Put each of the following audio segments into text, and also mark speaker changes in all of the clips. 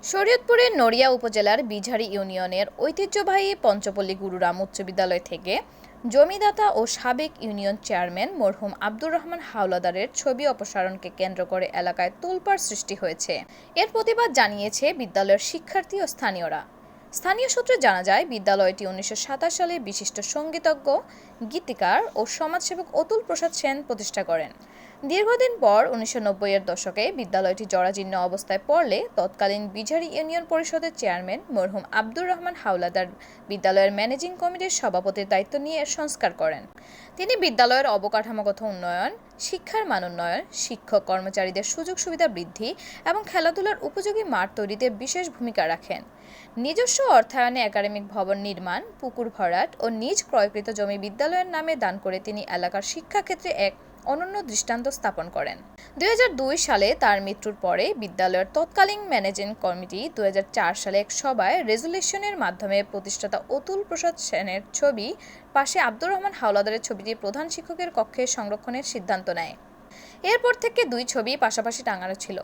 Speaker 1: শরীয়তপুরের নড়িয়া উপজেলার বিঝারি ইউনিয়নের ঐতিহ্যবাহী পঞ্চপল্লী গুরুরাম উচ্চ বিদ্যালয় থেকে জমিদাতা ও সাবেক ইউনিয়ন চেয়ারম্যান মরহুম আব্দুর রহমান হাওলাদারের ছবি অপসারণকে কেন্দ্র করে এলাকায় তোলপাড় সৃষ্টি হয়েছে। এর প্রতিবাদ জানিয়েছে বিদ্যালয়ের শিক্ষার্থী ও স্থানীয়রা। স্থানীয় সূত্রে জানা যায়, বিদ্যালয়টি 1927 সালে বিশিষ্ট সঙ্গীতজ্ঞ, গীতিকার ও সমাজসেবক অতুল প্রসাদ সেন প্রতিষ্ঠা করেন। দীর্ঘদিন পর 1990-এর দশকে বিদ্যালয়টি জরাজীর্ণ অবস্থায় পড়লে তৎকালীন বিঝারি ইউনিয়ন পরিষদের চেয়ারম্যান মরহুম আব্দুর রহমান হাওলাদার বিদ্যালয়ের ম্যানেজিং কমিটির সভাপতির দায়িত্ব নিয়ে এর সংস্কার করেন। তিনি বিদ্যালয়ের অবকাঠামোগত উন্নয়ন, শিক্ষার মান উন্নয়ন, শিক্ষক কর্মচারীদের সুযোগ সুবিধা বৃদ্ধি এবং খেলাধুলার উপযোগী মাঠ তৈরিতে বিশেষ ভূমিকা রাখেন। নিজস্ব অর্থায়নে একাডেমিক ভবন নির্মাণ, পুকুর ভরাট ও নিজ ক্রয়কৃত জমি বিদ্যালয়ের নামে দান করে তিনি এলাকার শিক্ষাক্ষেত্রে এক অনন্য দৃষ্টান্ত স্থাপন করেন। 2002 সালে তার মৃত্যুর পরে বিদ্যালয়ের তৎকালীন ম্যানেজিং কমিটি 2004 সালে এক সভায় রেজুলেশনের মাধ্যমে প্রতিষ্ঠাতা অতুল প্রসাদ সেনের ছবি পাশে আব্দুর রহমান হাওলাদারের ছবিটি প্রধান শিক্ষকের কক্ষে সংরক্ষণের সিদ্ধান্ত নেয়। এরপর থেকে দুই ছবি পাশাপাশি টাঙানো ছিল,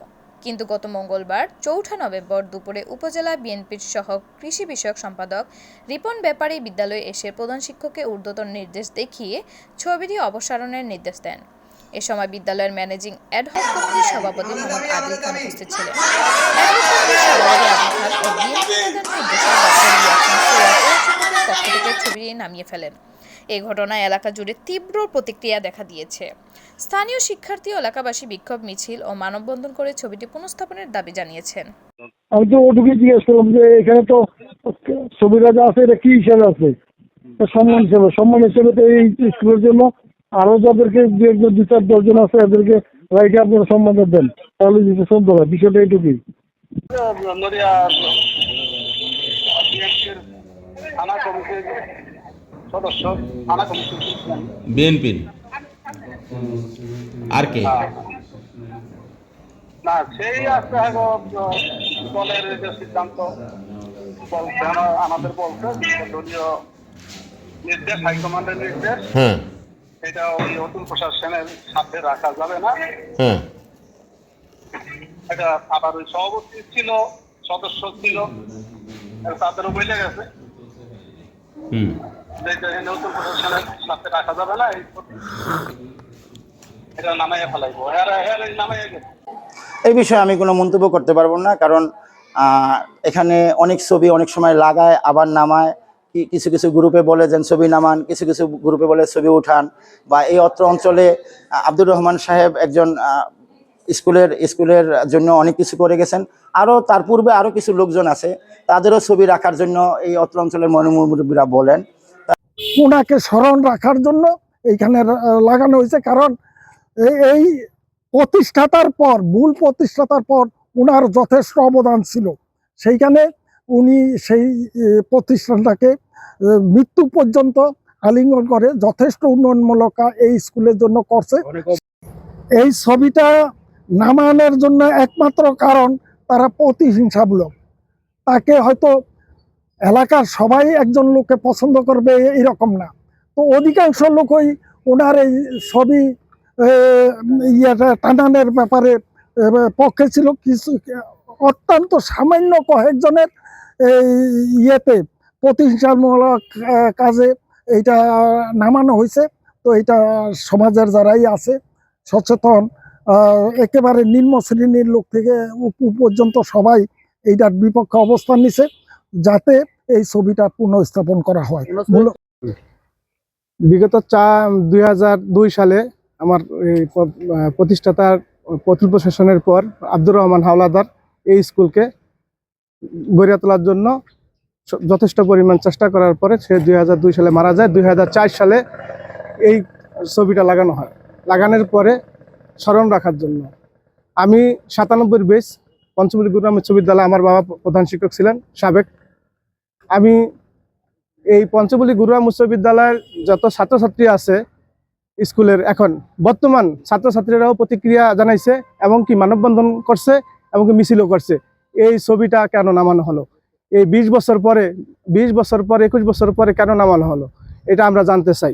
Speaker 1: কিন্তু গত মঙ্গলবার 4 নভেম্বর দুপুরে উপজেলা বিএনপির সহ কৃষি বিষয়ক সম্পাদক রিপন ব্যাপারী বিদ্যালয়ে এসে প্রধান শিক্ষককে ঊর্ধ্বতন নির্দেশ দেখিয়ে ছবিটি অপসারণের নির্দেশ দেন। এ সময় বিদ্যালয়ের ম্যানেজিং অ্যাডহক কমিটির সভাপতি মোহাম্মদ আদিল খান উপস্থিত ছিলেন। কক্ষ থেকে ছবিটি নামিয়ে ফেলেন। এই ঘটনায় এলাকা জুড়ে তীব্র প্রতিক্রিয়া দেখা দিয়েছে। স্থানীয় শিক্ষার্থী ও এলাকাবাসী বিক্ষোভ মিছিল ও মানববন্ধন করে ছবিটি পুনঃস্থাপনের দাবি জানিয়েছেন।
Speaker 2: আমি তো ওটুকু জিজ্ঞেস করলাম যে এখানে তো ছবিটা যা আছে এটা কি হিসাবে আছে, সম্মান হিসেবে তো এই স্কুলের জন্য আরো যাদেরকে দু চার দশজন আছে এদেরকে রাইটে আপনারা সম্মানটা দেন, তাহলে যেটা চলতে হবে। বিষয়টা এইটুকুই।
Speaker 3: বিএনপির আর কে
Speaker 4: না সেই আছে দলের যে সিদ্ধান্ত বলছে, আমাদের বলছে দলীয় নির্দেশ, হাইকমান্ডের নির্দেশ,
Speaker 3: হ্যাঁ
Speaker 4: এটা ওই অতুল প্রসাদ সেনের সাথে রাখা যাবে না।
Speaker 3: হ্যাঁ
Speaker 4: এটা আবার ওই সভাপতি ছিল, সদস্য ছিল, তাদেরও বুঝে গেছে যে অতুল প্রসাদ সেনের সাথে রাখা যাবে না, এটা নামাইয়া ফেলাইবো, নামাইয়া গেছে।
Speaker 5: এই বিষয়ে আমি কোনো মন্তব্য করতে পারবো না, কারণ এখানে অনেক ছবি অনেক সময় লাগায় আবার নামায়। কিছু কিছু গ্রুপে বলে যে ছবি নামান, কিছু কিছু গ্রুপে বলে ছবি উঠান। বা এই অত্র অঞ্চলে আব্দুর রহমান সাহেব একজন স্কুলের জন্য অনেক কিছু করে গেছেন। আরও তার পূর্বে আরও কিছু লোকজন আছে, তাদেরও ছবি রাখার জন্য এই অত্র অঞ্চলের মুরব্বীরা বলেন।
Speaker 2: ওনাকে স্মরণ রাখার জন্য এইখানে লাগানো হয়েছে, কারণ এই প্রতিষ্ঠাতার পর, মূল প্রতিষ্ঠাতার পর ওনার যথেষ্ট অবদান ছিল। সেইখানে উনি সেই প্রতিষ্ঠানটাকে মৃত্যু পর্যন্ত আলিঙ্গন করে যথেষ্ট উন্নয়নমূলক এই স্কুলের জন্য করছে। এই ছবিটা নামানোর জন্য একমাত্র কারণ তারা প্রতিহিংসামূলক। তাকে হয়তো এলাকার সবাই একজন লোককে পছন্দ করবে এরকম না, তো অধিকাংশ লোকই ওনার এই ছবি টানানোর ব্যাপারে পক্ষে ছিল। কিছু অত্যন্ত সামান্য কয়েকজনের এই প্রতিহিংসামূলক কাজে এইটা নামানো হয়েছে। তো এটা সমাজের যারাই আছে সচেতন, একেবারে নিম্ন শ্রেণীর লোক থেকে পর্যন্ত সবাই এইটার বিপক্ষে অবস্থান নিছে, যাতে এই ছবিটা পুনঃস্থাপন করা হয়।
Speaker 6: বিগত 2002 সালে আমার প্রতিষ্ঠাতার অতুল প্রশাসনের পর আব্দুর রহমান হাওলাদার এই স্কুলকে গড়ে তোলার জন্য যথেষ্ট পরিমাণ চেষ্টা করার পরে সে 2002 সালে মারা যায়। 2004 সালে এই ছবিটা লাগানো হয়। লাগানোর পরে স্মরণ রাখার জন্য আমি 97 বেস পঞ্চপল্লী গুরুরাম উচ্চ বিদ্যালয়, আমার বাবা প্রধান শিক্ষক ছিলেন সাবেক। আমি এই পঞ্চপল্লী গুরুরাম উচ্চ বিদ্যালয়ের যত ছাত্রছাত্রী আছে স্কুলের, এখন বর্তমান ছাত্রছাত্রীরাও প্রতিক্রিয়া জানাইছে এবং কি মানববন্ধন করছে এবং কি মিছিলও করছে। এই ছবিটা কেন নামানো হলো, এই 20 বছর পরে 21 বছর পরে কেন নামানো হলো, এটা আমরা জানতে চাই।